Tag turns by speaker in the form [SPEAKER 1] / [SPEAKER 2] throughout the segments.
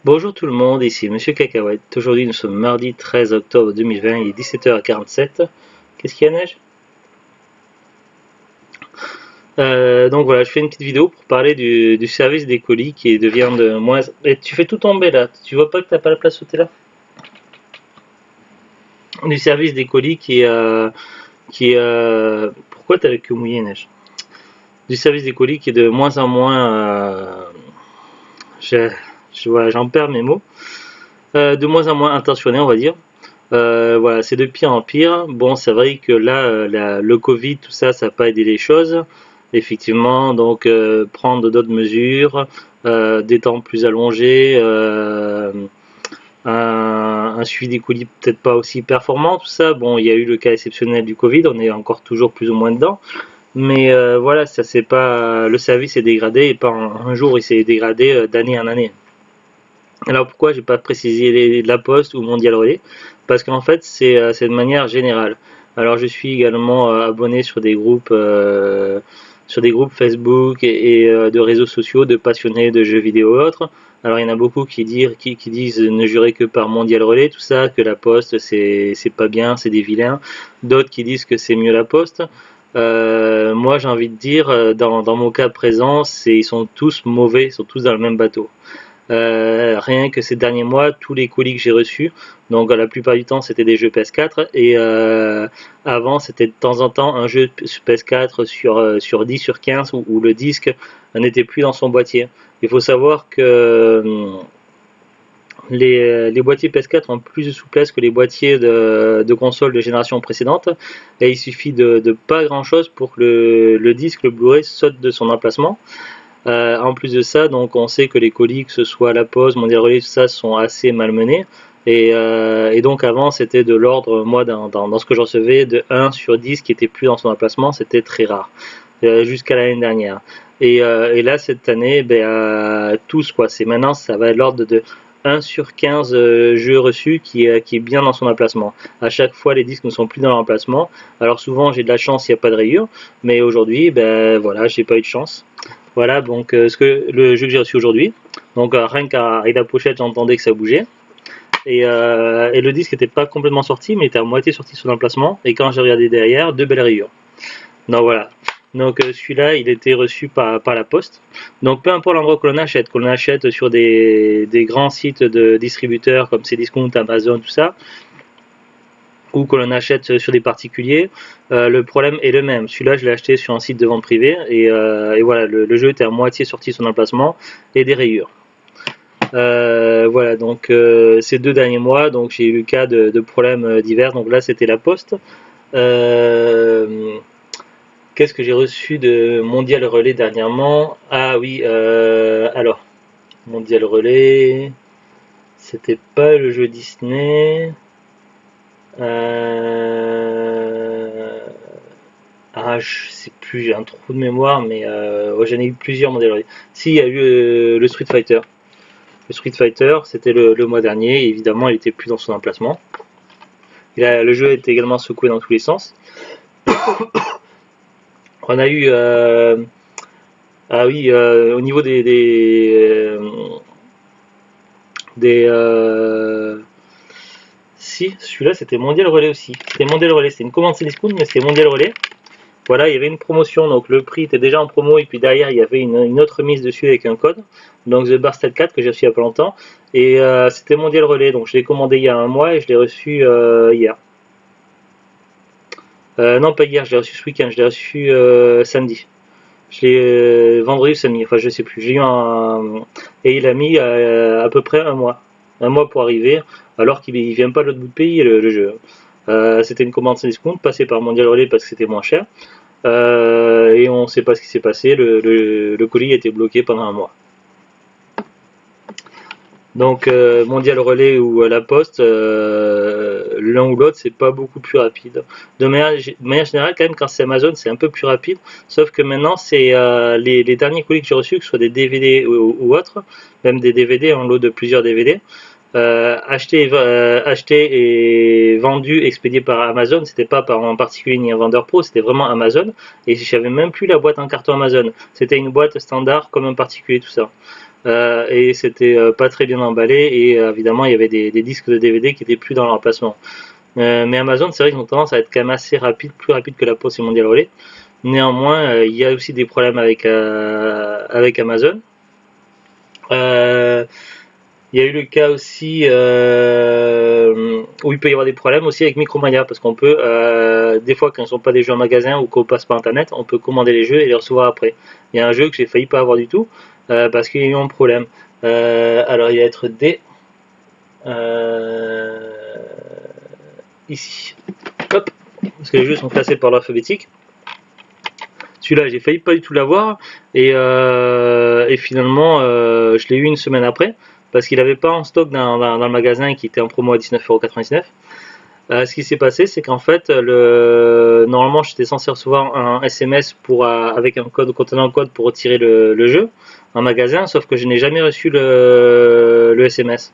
[SPEAKER 1] Bonjour tout le monde, ici Monsieur Cacahuète. Aujourd'hui nous sommes mardi 13 octobre 2020, il est 17h47. Qu'est-ce qu'il y a, neige? Donc voilà, je fais une petite vidéo pour parler du service des colis qui devient de moins... Et tu fais tout tomber là, tu vois pas que t'as pas la place où t'es là? Du service des colis Pourquoi t'as le cul mouillé, neige? Du service des colis qui est de moins en moins... voilà, j'en perds mes mots. De moins en moins intentionné, on va dire. Voilà, c'est de pire en pire. Bon, c'est vrai que là, le Covid, tout ça, ça n'a pas aidé les choses. Effectivement, donc prendre d'autres mesures, des temps plus allongés, un suivi des colis peut-être pas aussi performant, tout ça. Bon, il y a eu le cas exceptionnel du Covid, on est encore toujours plus ou moins dedans. Mais voilà, ça c'est pas, le service est dégradé et pas un jour il s'est dégradé d'année en année. Alors pourquoi j'ai pas précisé La Poste ou Mondial Relais? Parce qu'en fait c'est de manière générale. Alors je suis également abonné sur des groupes Facebook et de réseaux sociaux de passionnés de jeux vidéo et autres. Alors il y en a beaucoup qui disent ne jurer que par Mondial Relais, tout ça, que La Poste c'est pas bien, c'est des vilains. D'autres qui disent que c'est mieux La Poste. Moi j'ai envie de dire, dans mon cas présent, ils sont tous mauvais, ils sont tous dans le même bateau. Rien que ces derniers mois, tous les colis que j'ai reçus, donc la plupart du temps c'était des jeux PS4 et avant c'était de temps en temps un jeu PS4 sur 10 sur 15 où le disque n'était plus dans son boîtier. Il faut savoir que les boîtiers PS4 ont plus de souplesse que les boîtiers de consoles de génération précédente et il suffit de pas grand chose pour que le disque, le Blu-ray saute de son emplacement. En plus de ça, donc on sait que les colis, que ce soit La Poste, Mondial Relais, tout ça, sont assez malmenés. Et donc avant, c'était de l'ordre, moi, dans ce que je recevais, de 1 sur 10 qui était plus dans son emplacement, c'était très rare, jusqu'à l'année dernière. Et là, cette année, tous, quoi. C'est maintenant, ça va être l'ordre de 1 sur 15 jeux reçus qui est bien dans son emplacement. À chaque fois, les disques ne sont plus dans l'emplacement. Alors souvent, j'ai de la chance, il n'y a pas de rayures. Mais aujourd'hui, voilà, j'ai pas eu de chance. Voilà, donc le jeu que j'ai reçu aujourd'hui. Donc rien qu'avec la pochette, j'entendais que ça bougeait. Et le disque n'était pas complètement sorti, mais était à moitié sorti de son emplacement. Et quand j'ai regardé derrière, deux belles rayures. Donc voilà. Donc celui-là, il était reçu par la poste. Donc peu importe l'endroit que l'on achète sur des grands sites de distributeurs comme Cdiscount, Amazon, tout ça, ou que l'on achète sur des particuliers, le problème est le même. Celui-là, je l'ai acheté sur un site de vente privée et voilà, le jeu était à moitié sorti de son emplacement et des rayures. Voilà, donc ces 2 derniers mois, donc j'ai eu le cas de problèmes divers. Donc là, c'était La Poste. Qu'est-ce que j'ai reçu de Mondial Relais dernièrement? Ah oui, alors Mondial Relais, c'était pas le jeu Disney. Je sais plus, j'ai un trou de mémoire, mais ouais, j'en ai eu plusieurs Mondial Relais. Si, il y a eu le Street Fighter. Le Street Fighter, c'était le mois dernier, et évidemment, il était plus dans son emplacement. Le jeu était également secoué dans tous les sens. On a eu, ah oui, au niveau si, celui-là c'était Mondial Relais aussi. C'était Mondial Relais, c'était une commande Cdiscount, mais c'était Mondial Relais. Voilà, il y avait une promotion, donc le prix était déjà en promo, et puis derrière il y avait une autre mise dessus avec un code, donc The Barstel 4 que j'ai reçu il n'y a pas longtemps, et c'était Mondial Relais, donc je l'ai commandé il y a un mois et je l'ai reçu hier. Non, pas hier, je l'ai reçu ce week-end, je l'ai reçu samedi. Je l'ai vendredi ou samedi, enfin je sais plus. J'ai eu un. Et il a mis à peu près un mois. Un mois pour arriver, alors qu'il ne vient pas de l'autre bout de pays le jeu. C'était une commande sans discount, passée par Mondial Relais parce que c'était moins cher. Et on ne sait pas ce qui s'est passé, le colis a été bloqué pendant un mois. Donc Mondial Relais ou La Poste, l'un ou l'autre, c'est pas beaucoup plus rapide. De manière générale, quand même, quand c'est Amazon, c'est un peu plus rapide. Sauf que maintenant, c'est les derniers colis que j'ai reçus, que ce soit des DVD ou autres, même des DVD, en lot de plusieurs DVD, achetés et vendus, expédiés par Amazon, c'était pas par un particulier ni un vendeur pro, c'était vraiment Amazon. Et j'avais même plus la boîte en carton Amazon. C'était une boîte standard comme un particulier, tout ça. et c'était pas très bien emballé, et évidemment il y avait des disques de DVD qui étaient plus dans l'emplacement. Mais Amazon, c'est vrai qu'ils ont tendance à être quand même assez rapide, plus rapide que la Poste et Mondial Relais. Néanmoins, il y a aussi des problèmes avec Amazon. Euh, il y a eu le cas aussi où il peut y avoir des problèmes aussi avec Micromania, parce qu'on peut, des fois quand ils ne sont pas des jeux en magasin ou qu'on passe par internet, on peut commander les jeux et les recevoir après. Il y a un jeu que j'ai failli pas avoir du tout, parce qu'il y a eu un problème. Alors il va être D. Ici. Hop, parce que les jeux sont classés par l'alphabétique. Celui-là, j'ai failli pas du tout l'avoir, et finalement, je l'ai eu une semaine après, parce qu'il n'avait pas en stock dans le magasin qui était en promo à 19,99 €. Ce qui s'est passé, c'est qu'en fait, normalement, j'étais censé recevoir un SMS avec un code contenant un code pour retirer le jeu en magasin, sauf que je n'ai jamais reçu le SMS.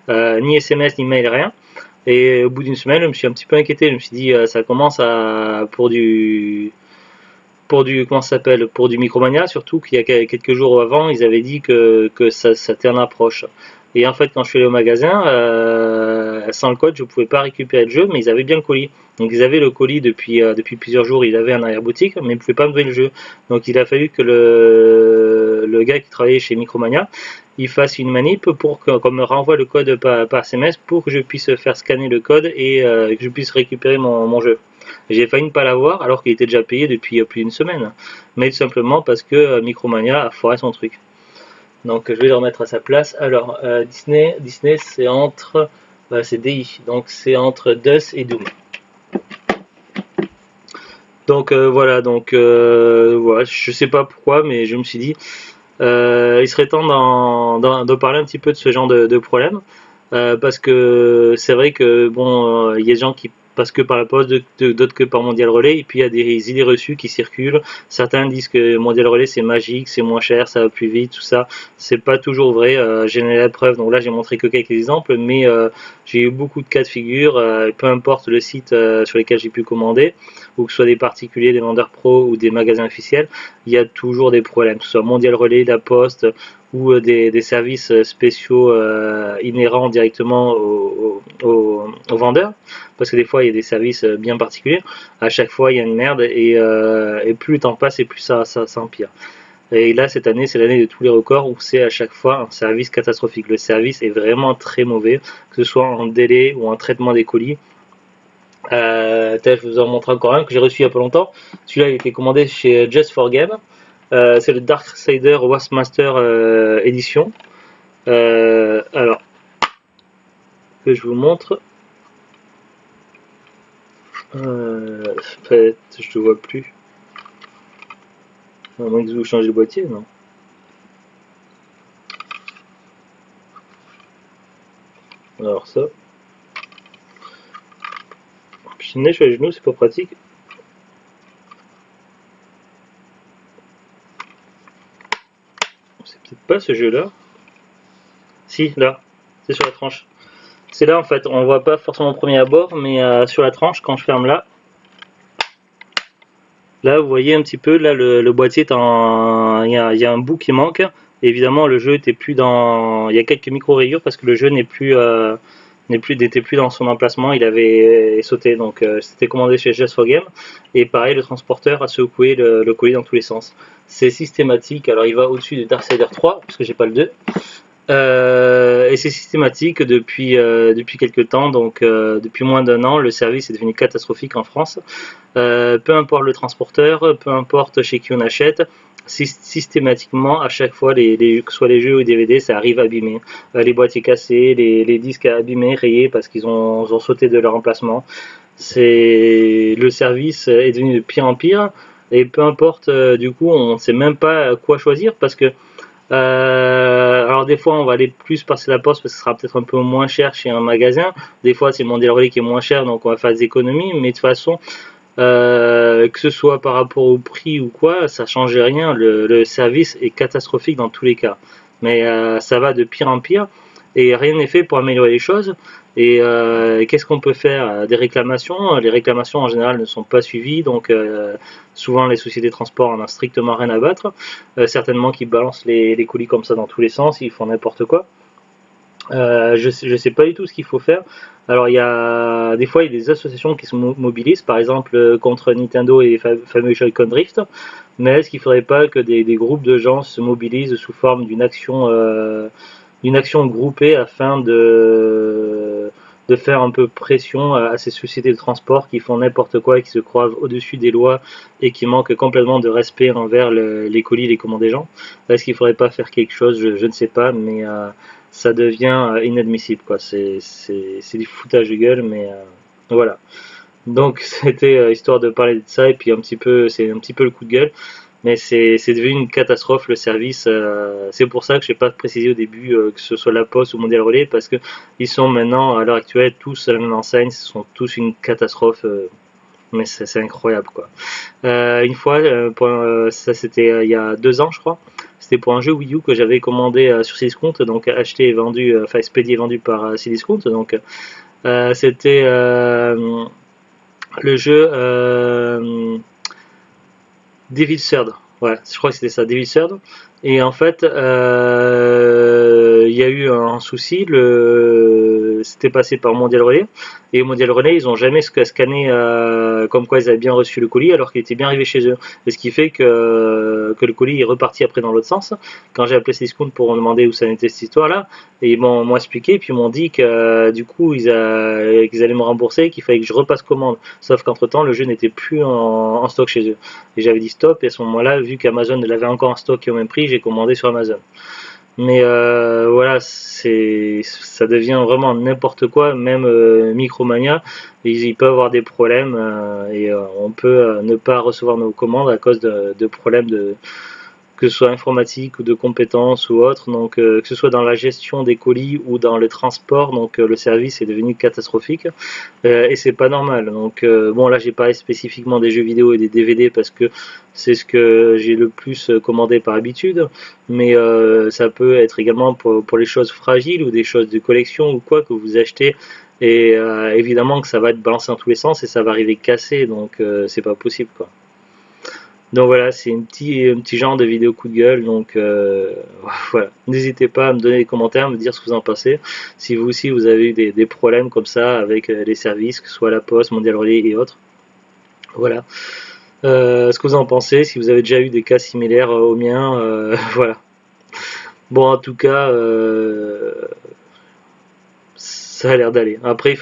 [SPEAKER 1] Ni SMS, ni mail, rien. Et au bout d'une semaine, je me suis un petit peu inquiété. Je me suis dit, ça commence comment ça s'appelle, pour du Micromania, surtout qu'il y a quelques jours avant, ils avaient dit que ça était en approche. Et en fait, quand je suis allé au magasin, sans le code, je ne pouvais pas récupérer le jeu, mais ils avaient bien le colis. Donc ils avaient le colis depuis plusieurs jours, ils avaient un arrière-boutique, mais ils ne pouvaient pas me donner le jeu. Donc il a fallu que le gars qui travaillait chez Micromania, il fasse une manip pour qu'on me renvoie le code par SMS pour que je puisse faire scanner le code et que je puisse récupérer mon jeu. J'ai failli ne pas l'avoir alors qu'il était déjà payé depuis plus d'une semaine, mais tout simplement parce que Micromania a foiré son truc. Donc je vais le remettre à sa place. Alors Disney c'est entre, c'est DI, donc c'est entre DOS et Doom. Donc voilà, voilà, je sais pas pourquoi, mais je me suis dit, il serait temps de parler un petit peu de ce genre de problème, parce que c'est vrai que bon, il y a des gens qui passent que par la poste, d'autres que par Mondial Relais, et puis il y a des idées reçues qui circulent. Certains disent que Mondial Relais c'est magique, c'est moins cher, ça va plus vite, tout ça. C'est pas toujours vrai. J'ai la preuve, donc là j'ai montré que quelques exemples, mais j'ai eu beaucoup de cas de figure, peu importe le site sur lequel j'ai pu commander, ou que ce soit des particuliers, des vendeurs pro ou des magasins officiels, il y a toujours des problèmes, que ce soit Mondial Relais, la Poste ou des services spéciaux inhérents directement aux vendeurs, parce que des fois il y a des services bien particuliers. À chaque fois il y a une merde, et plus le temps passe et plus ça empire. Et là, cette année, c'est l'année de tous les records où c'est à chaque fois un service catastrophique. Le service est vraiment très mauvais, que ce soit en délai ou en traitement des colis. Je vous en montre encore un que j'ai reçu il n'y a pas longtemps. Celui-là, il a été commandé chez Just for Game. C'est le Darksider Waspmaster édition. Alors, que je vous montre. En fait, je ne vois plus. À moins que vous changez le boîtier, non? Alors ça. Puis je sur les genoux, c'est pas pratique. C'est peut-être pas ce jeu-là. Si, là. C'est sur la tranche. C'est là en fait, on voit pas forcément au premier abord, mais sur la tranche, quand je ferme là, vous voyez un petit peu, là le boîtier est en. Il y a un bout qui manque. Et évidemment, le jeu était plus dans. Il y a quelques micro-rayures parce que le jeu n'était plus dans son emplacement, il avait sauté. Donc c'était commandé chez Just for Game. Et pareil, le transporteur a secoué le colis dans tous les sens. C'est systématique. Alors il va au-dessus de Darksider 3, parce que j'ai pas le 2. Et c'est systématique depuis quelques temps, donc depuis moins d'un an, le service est devenu catastrophique en France. Peu importe le transporteur, peu importe chez qui on achète, systématiquement à chaque fois, que ce soit les jeux ou les DVD, ça arrive abîmé. Les boîtiers cassés, les disques abîmés, rayés parce qu'ils ont sauté de leur emplacement. Le service est devenu de pire en pire, et peu importe, du coup, on ne sait même pas quoi choisir, parce que alors des fois on va aller plus passer la poste parce que ce sera peut-être un peu moins cher chez un magasin. Des fois c'est Mondial Relais qui est moins cher, donc on va faire des économies, mais de toute façon que ce soit par rapport au prix ou quoi, ça change rien. Le service est catastrophique dans tous les cas, mais ça va de pire en pire. et rien n'est fait pour améliorer les choses. Et qu'est-ce qu'on peut faire? Des réclamations. Les réclamations en général ne sont pas suivies, donc souvent les sociétés de transport en ont strictement rien à battre. Certainement qu'ils balancent les colis comme ça dans tous les sens, ils font n'importe quoi. Je sais pas du tout ce qu'il faut faire. Alors il y a des fois il y a des associations qui se mobilisent, par exemple contre Nintendo et les fameux Joy-Con Drift. Mais est-ce qu'il faudrait pas que des groupes de gens se mobilisent sous forme d'une action groupée afin de faire un peu pression à ces sociétés de transport qui font n'importe quoi et qui se croient au-dessus des lois et qui manquent complètement de respect envers les colis et les commandes des gens? Est-ce qu'il faudrait pas faire quelque chose? Je ne sais pas, mais ça devient inadmissible, quoi. C'est du foutage de gueule, mais voilà. Donc c'était histoire de parler de ça et puis c'est un petit peu le coup de gueule, mais c'est devenu une catastrophe le service. C'est pour ça que je n'ai pas précisé au début que ce soit La Poste ou Mondial Relais, parce que ils sont maintenant à l'heure actuelle tous à la même enseigne, ce sont tous une catastrophe. Mais c'est incroyable, quoi. Une fois, ça c'était il y a 2 ans, je crois. C'était pour un jeu Wii U que j'avais commandé sur Cdiscount, donc acheté et vendu, enfin expédié et vendu par Cdiscount. Donc c'était le jeu Devil's Third. Ouais, je crois que c'était ça, Devil's Third. Et en fait, il y a eu un souci. C'était passé par Mondial Relais. Et au Mondial Relais, ils n'ont jamais scanné comme quoi ils avaient bien reçu le colis alors qu'il était bien arrivé chez eux. Et ce qui fait que le colis est reparti après dans l'autre sens. Quand j'ai appelé Cdiscount pour demander où ça en était cette histoire-là, et ils m'ont expliqué, puis ils m'ont dit que du coup qu'ils allaient me rembourser, qu'il fallait que je repasse commande. Sauf qu'entre temps, le jeu n'était plus en stock chez eux. Et j'avais dit stop, et à ce moment-là, vu qu'Amazon l'avait encore en stock et au même prix, j'ai commandé sur Amazon. Mais voilà, ça devient vraiment n'importe quoi, même Micromania, ils peuvent avoir des problèmes et on peut ne pas recevoir nos commandes à cause de problèmes que ce soit informatique ou de compétences ou autre, donc que ce soit dans la gestion des colis ou dans le transport, donc le service est devenu catastrophique et c'est pas normal. Donc bon, là j'ai parlé spécifiquement des jeux vidéo et des DVD parce que c'est ce que j'ai le plus commandé par habitude, mais ça peut être également pour les choses fragiles ou des choses de collection ou quoi que vous achetez. Et évidemment que ça va être balancé dans tous les sens et ça va arriver cassé, donc c'est pas possible, quoi. Donc voilà, c'est un petit genre de vidéo coup de gueule. Donc voilà, n'hésitez pas à me donner des commentaires, à me dire ce que vous en pensez. Si vous aussi vous avez eu des problèmes comme ça avec les services, que ce soit La Poste, Mondial Relais et autres. Voilà. Ce que vous en pensez, si vous avez déjà eu des cas similaires aux miens, voilà. Bon, en tout cas, ça a l'air d'aller. Après,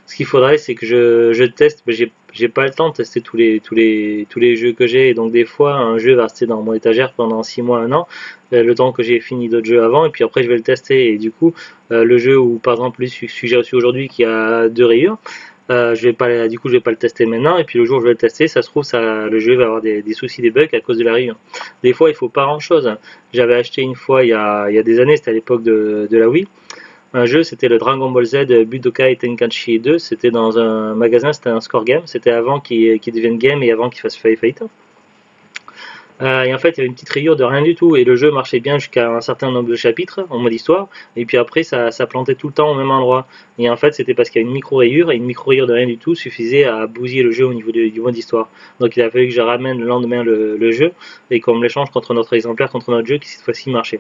[SPEAKER 1] ce qu'il faudrait, c'est que je teste. Mais j'ai pas le temps de tester tous les jeux que j'ai. Et donc, des fois, un jeu va rester dans mon étagère pendant 6 mois, 1 an, le temps que j'ai fini d'autres jeux avant. Et puis après, je vais le tester. Et du coup, le jeu où, par exemple, celui que j'ai reçu aujourd'hui qui a 2 rayures, je vais pas, du coup, je vais pas le tester maintenant. Et puis le jour où je vais le tester, ça se trouve, le jeu va avoir des soucis, des bugs à cause de la rayure. Des fois, il faut pas grand chose. J'avais acheté une fois il y a des années, c'était à l'époque de la Wii. Un jeu, c'était le Dragon Ball Z Budokai Tenkaichi 2. C'était dans un magasin, c'était un score game. C'était avant qu'il devienne game et avant qu'il fasse faillite. Et en fait, il y avait une petite rayure de rien du tout. Et le jeu marchait bien jusqu'à un certain nombre de chapitres en mode histoire. Et puis après, ça plantait tout le temps au même endroit. Et en fait, c'était parce qu'il y a une micro-rayure. Et une micro-rayure de rien du tout suffisait à bousiller le jeu au niveau du mode histoire. Donc il a fallu que je ramène le lendemain le jeu. Et qu'on me l'échange contre notre exemplaire, contre notre jeu qui cette fois-ci marchait.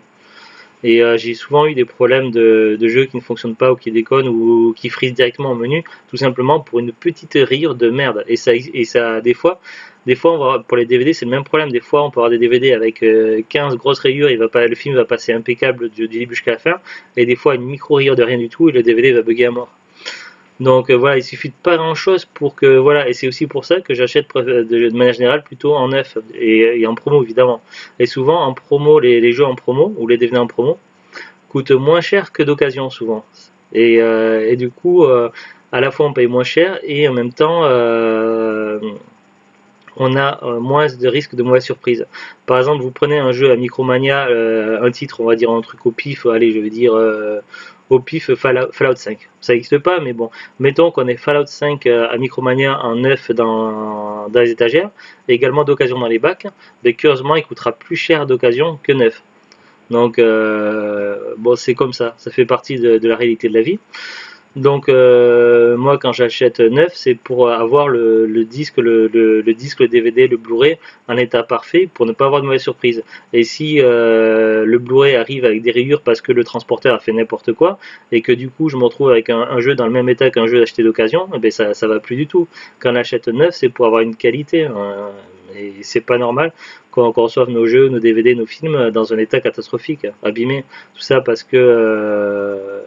[SPEAKER 1] Et j'ai souvent eu des problèmes de jeux qui ne fonctionnent pas ou qui déconnent ou qui frisent directement au menu, tout simplement pour une petite rire de merde. Et ça des fois on va, pour les DVD, c'est le même problème. Des fois, on peut avoir des DVD avec 15 grosses rayures, le film va passer impeccable du début jusqu'à la fin. Et des fois, une micro-rayure de rien du tout et le DVD va bugger à mort. Donc voilà, il suffit de pas grand chose pour que voilà, et c'est aussi pour ça que j'achète de manière générale plutôt en neuf et en promo évidemment. Et souvent en promo, les jeux en promo ou les DVD en promo coûtent moins cher que d'occasion souvent. Et du coup, à la fois on paye moins cher et en même temps on a moins de risques de mauvaise surprise. Par exemple, vous prenez un jeu à Micromania, un titre, on va dire un truc au pif, allez, je vais dire au pif Fallout 5. Ça n'existe pas, mais bon, mettons qu'on ait Fallout 5 à Micromania en neuf dans les étagères, et également d'occasion dans les bacs, mais curieusement, il coûtera plus cher d'occasion que neuf. Donc bon, c'est comme ça fait partie de la réalité de la vie. Donc moi quand j'achète neuf, c'est pour avoir le disque, le disque, le DVD, le Blu-ray en état parfait pour ne pas avoir de mauvaise surprise. Et si le Blu-ray arrive avec des rayures parce que le transporteur a fait n'importe quoi et que du coup je me retrouve avec un jeu dans le même état qu'un jeu acheté d'occasion, eh ben ça va plus du tout. Quand on achète neuf, c'est pour avoir une qualité, hein, et c'est pas normal qu'on reçoive nos jeux, nos DVD, nos films dans un état catastrophique, abîmé. Tout ça parce que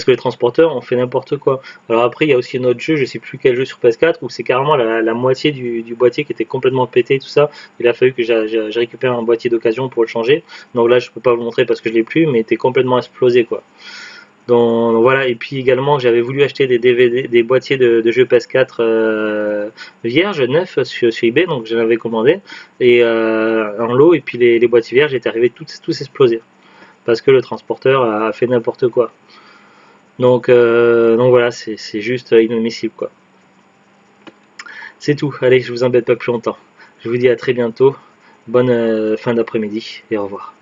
[SPEAKER 1] les transporteurs ont fait n'importe quoi. Alors après, il y a aussi un autre jeu, je sais plus quel jeu sur PS4, où c'est carrément la moitié du boîtier qui était complètement pété, tout ça. Il a fallu que j'ai récupéré un boîtier d'occasion pour le changer. Donc là, je peux pas vous montrer parce que je l'ai plus, mais il était complètement explosé, quoi. Donc voilà, et puis également, j'avais voulu acheter des DVD, des boîtiers de jeux PS4 vierges, neufs, sur eBay, donc j'en avais commandé, et en lot, et puis les boîtiers vierges étaient arrivés tous explosés, parce que le transporteur a fait n'importe quoi. Donc voilà, c'est juste inadmissible, quoi. C'est tout. Allez, je vous embête pas plus longtemps. Je vous dis à très bientôt. Bonne fin d'après-midi et au revoir.